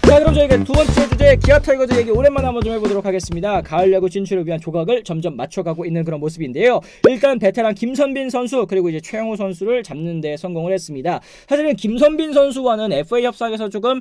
자, 그럼 저희가 두 번째 주제 기아 타이거즈 얘기 오랜만에 한번 좀 해보도록 하겠습니다. 가을 야구 진출을 위한 조각을 점점 맞춰가고 있는 그런 모습인데요. 일단 베테랑 김선빈 선수 그리고 이제 최영우 선수를 잡는 데 성공을 했습니다. 사실은 김선빈 선수와는 FA 협상에서 조금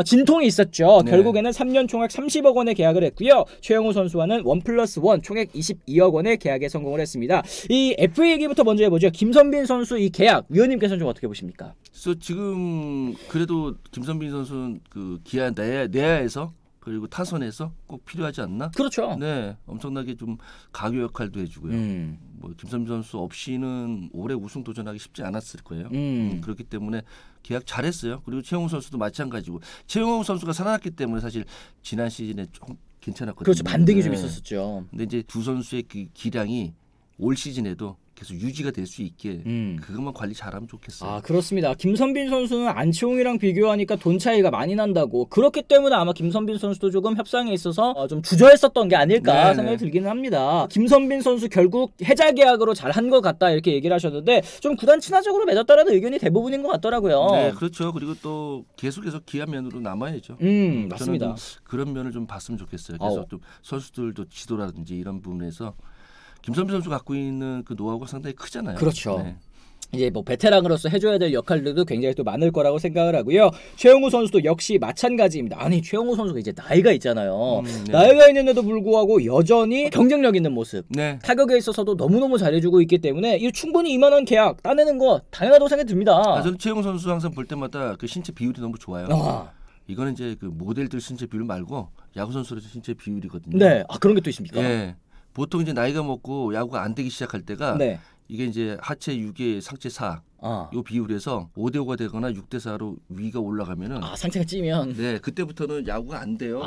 진통이 있었죠. 네. 결국에는 3년 총액 30억 원에 계약을 했고요. 최영우 선수와는 1+1 총액 22억 원의 계약에 성공을 했습니다. 이 FA 얘기부터 먼저 해보죠. 김선빈 선수 이 계약 위원님께서는 좀 어떻게 보십니까? 그래서 지금 그래도 김선빈 선수는 그 기아 내야에서 그리고 타선에서 꼭 필요하지 않나? 그렇죠. 네, 엄청나게 좀 가교 역할도 해주고요. 뭐 김선빈 선수 없이는 올해 우승 도전하기 쉽지 않았을 거예요. 그렇기 때문에 계약 잘했어요. 그리고 최영우 선수도 마찬가지고 최영우 선수가 살아났기 때문에 사실 지난 시즌에 좀 괜찮았거든요. 그렇죠. 반등이 좀 네. 있었었죠. 근데 이제 두 선수의 그 기량이 올 시즌에도 계속 유지가 될 수 있게 그것만 관리 잘하면 좋겠어요. 아, 그렇습니다. 김선빈 선수는 안치홍이랑 비교하니까 돈 차이가 많이 난다고. 그렇기 때문에 아마 김선빈 선수도 조금 협상에 있어서 좀 주저했었던 게 아닐까 네네. 생각이 들기는 합니다. 김선빈 선수 결국 해자 계약으로 잘한 것 같다 이렇게 얘기를 하셨는데 좀 구단 친화적으로 맺었다라는 의견이 대부분인 것 같더라고요. 네, 그렇죠. 그리고 또 계속해서 기아 면으로 남아야죠. 맞습니다. 저는 좀 그런 면을 좀 봤으면 좋겠어요. 그래서 아오. 좀 선수들도 지도라든지 이런 부분에서 김선빈 선수 갖고 있는 그 노하우가 상당히 크잖아요. 그렇죠. 네. 이제 뭐 베테랑으로서 해줘야 될 역할들도 굉장히 또 많을 거라고 생각을 하고요. 최영우 선수도 역시 마찬가지입니다. 아니 최영우 선수가 이제 나이가 있잖아요. 네. 나이가 있는데도 불구하고 여전히 경쟁력 있는 모습. 네. 타격에 있어서도 너무너무 잘해주고 있기 때문에 이 충분히 이만한 계약 따내는 거 당연하다고 생각이 듭니다. 저는 최영우 선수 항상 볼 때마다 그 신체 비율이 너무 좋아요. 이거는 이제 그 모델들 신체 비율 말고 야구 선수의 신체 비율이거든요. 네, 그런 게 또 있습니까? 예. 보통 이제 나이가 먹고 야구가 안 되기 시작할 때가 네. 이게 이제 하체 6에 상체 4. 요 비율에서 5대5가 되거나 6대4로 위가 올라가면은 상체가 찌면 네, 그때부터는 야구가 안 돼요.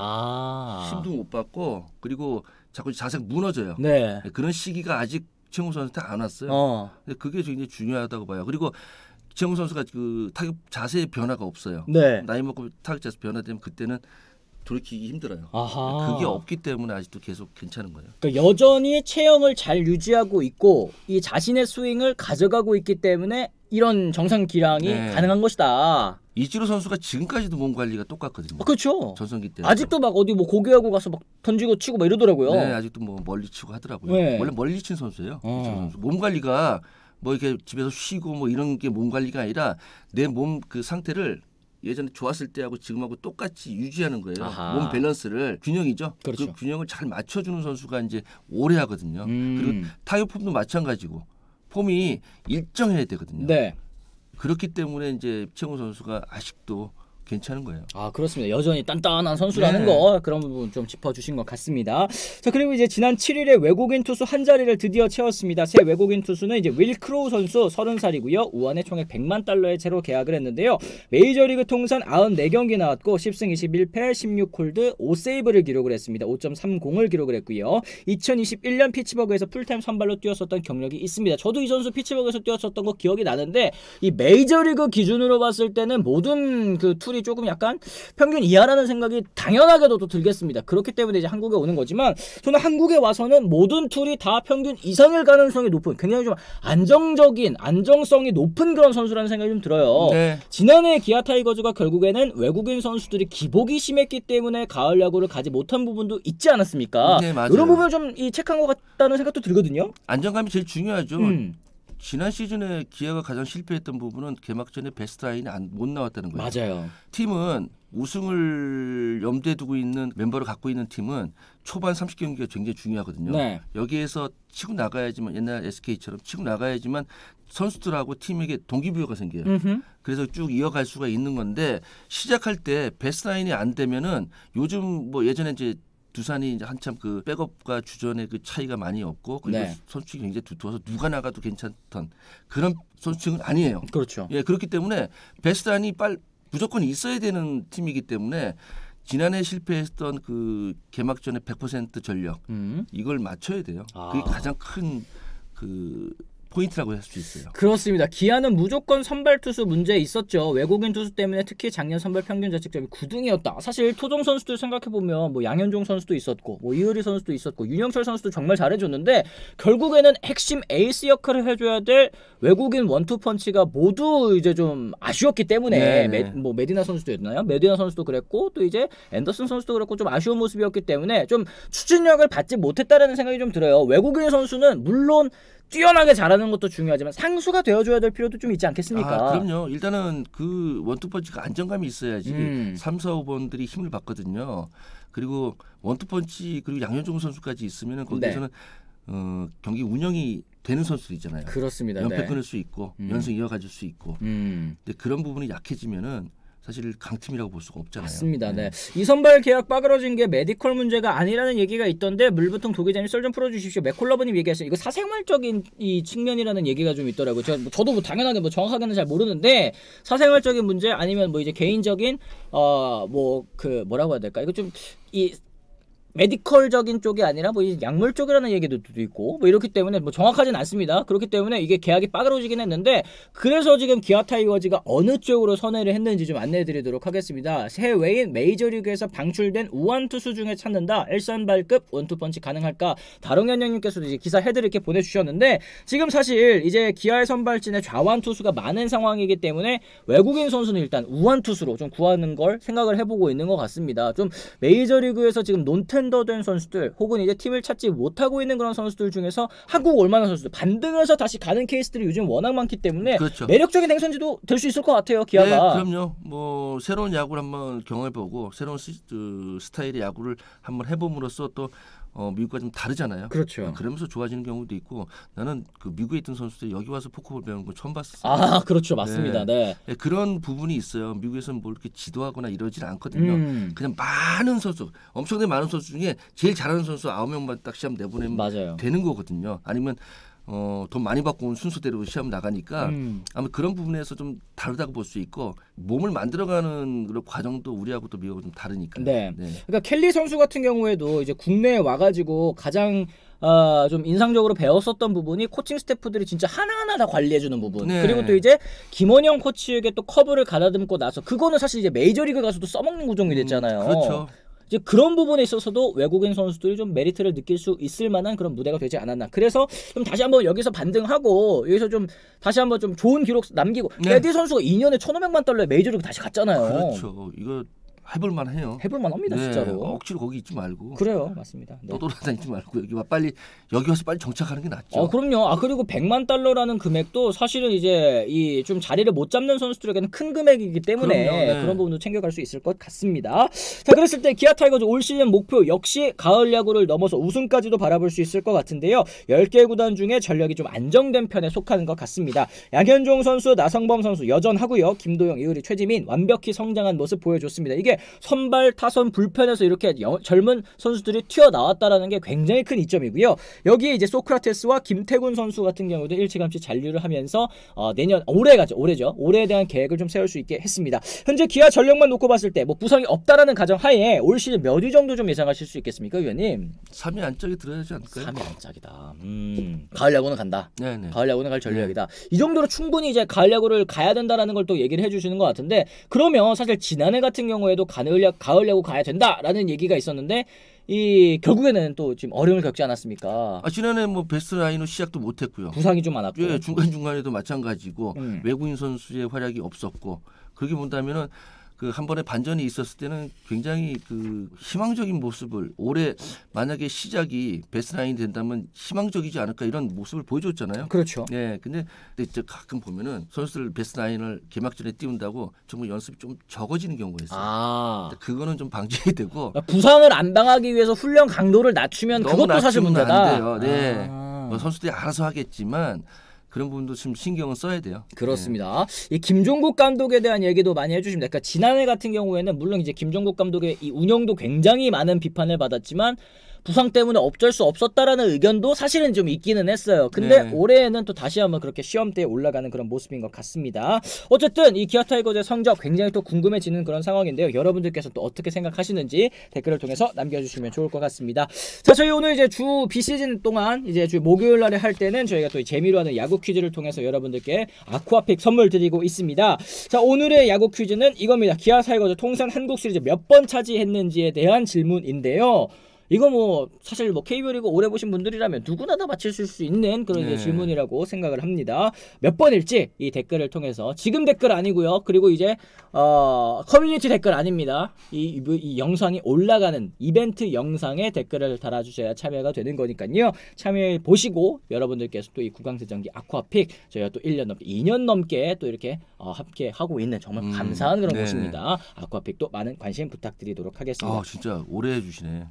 힘도 못 받고 그리고 자꾸 자세가 무너져요. 네. 그런 시기가 아직 최영우 선수한테 안 왔어요. 근데 그게 굉장히 중요하다고 봐요. 그리고 최영우 선수가 그 타격 자세의 변화가 없어요. 네. 나이 먹고 타격 자세 변화되면 그때는 돌이키기 힘들어요. 아하. 그게 없기 때문에 아직도 계속 괜찮은 거예요. 그러니까 여전히 체형을 잘 유지하고 있고 이 자신의 스윙을 가져가고 있기 때문에 이런 정상 기량이 네. 가능한 것이다. 이치로 선수가 지금까지도 몸 관리가 똑같거든요. 그렇죠. 전성기 때 아직도 막 어디 뭐 고교하고 가서 막 던지고 치고 막 이러더라고요. 네, 아직도 뭐 멀리 치고 하더라고요. 네. 원래 멀리 친 선수예요. 이치로 선수. 몸 관리가 뭐 이렇게 집에서 쉬고 뭐 이런 게 몸 관리가 아니라 내 몸 그 상태를 예전에 좋았을 때하고 지금하고 똑같이 유지하는 거예요. 아하. 몸 밸런스를 균형이죠. 그렇죠. 그 균형을 잘 맞춰주는 선수가 이제 오래 하거든요. 그리고 타격 폼도 마찬가지고 폼이 일정해야 되거든요. 네. 그렇기 때문에 이제 최영우 선수가 아직도 괜찮은 거예요. 그렇습니다. 여전히 단단한 선수라는 네. 거 그런 부분 좀 짚어주신 것 같습니다. 자, 그리고 이제 지난 7일에 외국인 투수 한 자리를 드디어 채웠습니다. 새 외국인 투수는 이제 윌 크로우 선수 30살이고요. 우한에 총액 100만 달러의 채로 계약을 했는데요. 메이저리그 통산 94경기 나왔고 10승 21패 16홀드 5세이브를 기록을 했습니다. 5.30을 기록을 했고요. 2021년 피츠버그에서 풀타임 선발로 뛰었었던 경력이 있습니다. 저도 이 선수 피츠버그에서 뛰었었던 거 기억이 나는데 이 메이저리그 기준으로 봤을 때는 모든 그 툴이 조금 약간 평균 이하라는 생각이 당연하게도 또 들겠습니다. 그렇기 때문에 이제 한국에 오는 거지만 저는 한국에 와서는 모든 툴이 다 평균 이상일 가능성이 높은 굉장히 좀 안정성이 높은 그런 선수라는 생각이 좀 들어요. 네. 지난해 기아 타이거즈가 결국에는 외국인 선수들이 기복이 심했기 때문에 가을 야구를 가지 못한 부분도 있지 않았습니까? 네, 맞아요. 이런 부분을 좀 체크한 것 같다는 생각도 들거든요. 안정감이 제일 중요하죠. 지난 시즌에 기아가 가장 실패했던 부분은 개막전에 베스트 라인이 못 나왔다는 거예요. 맞아요. 팀은 우승을 염두에 두고 있는 멤버를 갖고 있는 팀은 초반 30경기가 굉장히 중요하거든요. 네. 여기에서 치고 나가야지만 옛날 SK처럼 치고 나가야지만 선수들하고 팀에게 동기부여가 생겨요. 그래서 쭉 이어갈 수가 있는 건데 시작할 때 베스트 라인이 안 되면은 요즘 뭐 예전에 이제 두산이 이제 한참 그 백업과 주전의 그 차이가 많이 없고 그리고 네. 선수층이 굉장히 두터워서 누가 나가도 괜찮던 그런 선수층은 아니에요. 그렇죠. 예, 그렇기 때문에 베스트란이 무조건 있어야 되는 팀이기 때문에 지난해 실패했던 그 개막전의 100% 전력 이걸 맞춰야 돼요. 그게 가장 큰 그 포인트라고 할 수 있어요. 그렇습니다. 기아는 무조건 선발 투수 문제 있었죠. 외국인 투수 때문에 특히 작년 선발 평균 자책점이 9등이었다. 사실 토종 선수들 생각해보면 뭐 양현종 선수도 있었고 뭐 이효리 선수도 있었고 윤영철 선수도 정말 잘해줬는데 결국에는 핵심 에이스 역할을 해줘야 될 외국인 원투펀치가 모두 이제 좀 아쉬웠기 때문에 뭐 메디나 선수도 였나요? 메디나 선수도 그랬고 또 이제 앤더슨 선수도 그랬고 좀 아쉬운 모습이었기 때문에 좀 추진력을 받지 못했다라는 생각이 좀 들어요. 외국인 선수는 물론 뛰어나게 잘하는 것도 중요하지만 상수가 되어줘야 될 필요도 좀 있지 않겠습니까? 그럼요. 일단은 그 원투펀치가 안정감이 있어야지 3, 4, 5번들이 힘을 받거든요. 그리고 원투펀치 그리고 양현종 선수까지 있으면 거기에서는 경기 운영이 되는 선수들 있잖아요. 그렇습니다. 연패 끊을 수 있고 연승 이어가줄 수 있고 근데 그런 부분이 약해지면은 사실 강팀이라고 볼 수가 없잖아요. 맞습니다. 네. 이 선발 계약 빠그러진 게 메디컬 문제가 아니라는 얘기가 있던데 물부통 도기자님 썰 좀 풀어주십시오. 맥콜러버님 얘기하시죠. 이거 사생활적인 이 측면이라는 얘기가 좀 있더라고요. 저도 뭐 당연하게 뭐 정확하게는 잘 모르는데 사생활적인 문제 아니면 뭐 이제 개인적인 뭐 그 뭐라고 해야 될까? 이거 좀 이 메디컬적인 쪽이 아니라 뭐 약물 쪽이라는 얘기도 있고 뭐 이렇기 때문에 뭐 정확하진 않습니다. 그렇기 때문에 이게 계약이 빠그러지긴 했는데 그래서 지금 기아 타이거즈가 어느 쪽으로 선회를 했는지 좀 안내해드리도록 하겠습니다. 해외인 메이저리그에서 방출된 우완 투수 중에 찾는다. 일선발급 원투펀치 가능할까? 다롱현 형님께서도 이제 기사 헤드를 이렇게 보내주셨는데 지금 사실 이제 기아의 선발진에 좌완 투수가 많은 상황이기 때문에 외국인 선수는 일단 우완 투수로 좀 구하는 걸 생각을 해보고 있는 것 같습니다. 좀 메이저리그에서 지금 논텐 된 선수들 혹은 이제 팀을 찾지 못하고 있는 그런 선수들 중에서 한국 올만한 선수들 반등해서 다시 가는 케이스들이 요즘 워낙 많기 때문에 그렇죠. 매력적인 행선지도 될 수 있을 것 같아요. 기아가. 네, 그럼요. 뭐 새로운 야구를 한번 경험해보고 새로운 스타일의 야구를 한번 해봄으로써 또 미국과 좀 다르잖아요. 그렇죠. 그러면서 좋아지는 경우도 있고 나는 그 미국에 있던 선수들이 여기 와서 포크볼 배우는 걸 처음 봤어요. 그렇죠. 맞습니다. 네. 그런 부분이 있어요. 미국에서는 뭐 이렇게 지도하거나 이러질 않거든요. 그냥 많은 선수, 엄청나게 많은 선수 중에 제일 잘하는 선수 9명만 딱 시험 내보내면 맞아요. 되는 거거든요. 아니면 돈 많이 받고 온 순서대로 시험 나가니까 아마 그런 부분에서 좀 다르다고 볼 수 있고 몸을 만들어가는 그런 과정도 우리하고 또 미국하고 좀 다르니까. 네. 그러니까 켈리 선수 같은 경우에도 이제 국내에 와가지고 가장 좀 인상적으로 배웠었던 부분이 코칭 스태프들이 진짜 하나하나 다 관리해주는 부분. 네. 그리고 또 이제 김원영 코치에게 또 커브를 가다듬고 나서 그거는 사실 이제 메이저리그 가서도 써먹는 구종이 됐잖아요. 그렇죠. 이제 그런 부분에 있어서도 외국인 선수들이 좀 메리트를 느낄 수 있을 만한 그런 무대가 되지 않았나. 그래서 좀 다시 한번 여기서 반등하고 여기서 좀 다시 한번 좀 좋은 기록 남기고 레디 선수가 2년에 1,500만 달러에 메이저리그 다시 갔잖아요. 그렇죠. 이거 해볼만 해요. 해볼만 합니다. 진짜로. 억지로 거기 있지 말고. 그래요. 맞습니다. 네. 떠돌아다니지 말고 여기 와서 빨리 정착하는 게 낫죠. 그럼요. 그리고 100만 달러라는 금액도 사실은 이제 이 좀 자리를 못 잡는 선수들에게는 큰 금액이기 때문에 그럼요, 그런 부분도 챙겨갈 수 있을 것 같습니다. 자, 그랬을 때 기아 타이거즈 올 시즌 목표 역시 가을 야구를 넘어서 우승까지도 바라볼 수 있을 것 같은데요. 10개 구단 중에 전력이 좀 안정된 편에 속하는 것 같습니다. 양현종 선수, 나성범 선수 여전하고요. 김도영, 이효리, 최지민 완벽히 성장한 모습 보여줬습니다. 이게 선발 타선 불펜에서 이렇게 젊은 선수들이 튀어나왔다라는 게 굉장히 큰 이점이고요. 여기에 이제 소크라테스와 김태군 선수 같은 경우도 일찌감치 잔류를 하면서 올해에 대한 계획을 좀 세울 수 있게 했습니다. 현재 기아 전력만 놓고 봤을 때 뭐 부상이 없다라는 가정 하에 올 시즌 몇 위 정도 좀 예상하실 수 있겠습니까, 위원님? 3위 안짝에 들어야 하지 않을까요? 3위 안짝이다. 가을 야구는 간다. 네네. 가을 야구는 갈 전력이다. 이 정도로 충분히 이제 가을 야구를 가야 된다라는 걸 또 얘기를 해주시는 것 같은데 그러면 사실 지난해 같은 경우에도 가을 야구 가야 된다라는 얘기가 있었는데 이 결국에는 또 지금 어려움을 겪지 않았습니까? 지난해 뭐 베스트 라인으로 시작도 못했고요. 부상이 좀 많았고. 중간 중간에도 마찬가지고 외국인 선수의 활약이 없었고 그렇게 본다면은 그 한 번에 반전이 있었을 때는 굉장히 그 희망적인 모습을 올해 만약에 시작이 베스트 라인이 된다면 희망적이지 않을까 이런 모습을 보여줬잖아요. 그렇죠. 네, 근데 이제 가끔 보면은 선수들 베스트 라인을 개막전에 띄운다고 정말 연습이 좀 적어지는 경우가 있어요. 그거는 좀 방지해야 되고 부상을 안 당하기 위해서 훈련 강도를 낮추면 그것도 사실 문제다. 안 돼요. 네, 뭐 선수들이 알아서 하겠지만. 그런 부분도 좀 신경을 써야 돼요. 그렇습니다. 이 김종국 감독에 대한 얘기도 많이 해주십니다. 그러니까 지난해 같은 경우에는 물론 이제 김종국 감독의 이 운영도 굉장히 많은 비판을 받았지만 부상 때문에 어쩔 수 없었다라는 의견도 사실은 좀 있기는 했어요. 근데 네. 올해에는 또 다시 한번 그렇게 시험대에 올라가는 그런 모습인 것 같습니다. 어쨌든 이 기아 타이거즈의 성적 굉장히 또 궁금해지는 그런 상황인데요. 여러분들께서 또 어떻게 생각하시는지 댓글을 통해서 남겨주시면 좋을 것 같습니다. 자, 저희 오늘 이제 주 비시즌 동안 이제 주 목요일 날에 할 때는 저희가 또 재미로 하는 야구 퀴즈를 통해서 여러분들께 아쿠아픽 선물 드리고 있습니다. 자, 오늘의 야구 퀴즈는 이겁니다. 기아 타이거즈 통산 한국 시리즈 몇 번 차지했는지에 대한 질문인데요. 이거 뭐 사실 뭐 KBO 리그 오래 보신 분들이라면 누구나 다 맞추실 수 있는 그런 이제 질문이라고 생각을 합니다. 몇 번일지 이 댓글을 통해서, 지금 댓글 아니고요. 그리고 이제 커뮤니티 댓글 아닙니다. 이 영상이 올라가는 이벤트 영상에 댓글을 달아주셔야 참여가 되는 거니까요. 참여해 보시고 여러분들께서 또 이 구강세정기 아쿠아픽 저희가 또 1년 넘게 2년 넘게 또 이렇게 함께 하고 있는 정말 감사한 그런 곳입니다. 아쿠아픽도 많은 관심 부탁드리도록 하겠습니다. 아 진짜 오래 해주시네.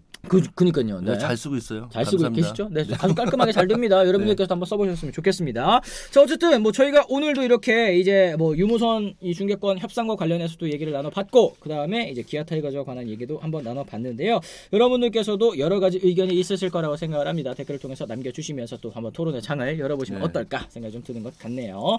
그니까요. 네. 잘 쓰고 있어요. 잘 쓰고 감사합니다. 계시죠? 네, 아주 깔끔하게 잘 됩니다. 여러분들께서 한번 써보셨으면 좋겠습니다. 자, 어쨌든 뭐 저희가 오늘도 이렇게 이제 뭐 유무선 이 중계권 협상과 관련해서도 얘기를 나눠봤고, 그 다음에 이제 기아 타이거즈와 관한 얘기도 한번 나눠봤는데요. 여러분들께서도 여러 가지 의견이 있으실 거라고 생각을 합니다. 댓글을 통해서 남겨주시면서 또 한번 토론의 장을 열어보시면 어떨까 생각이 좀 드는 것 같네요.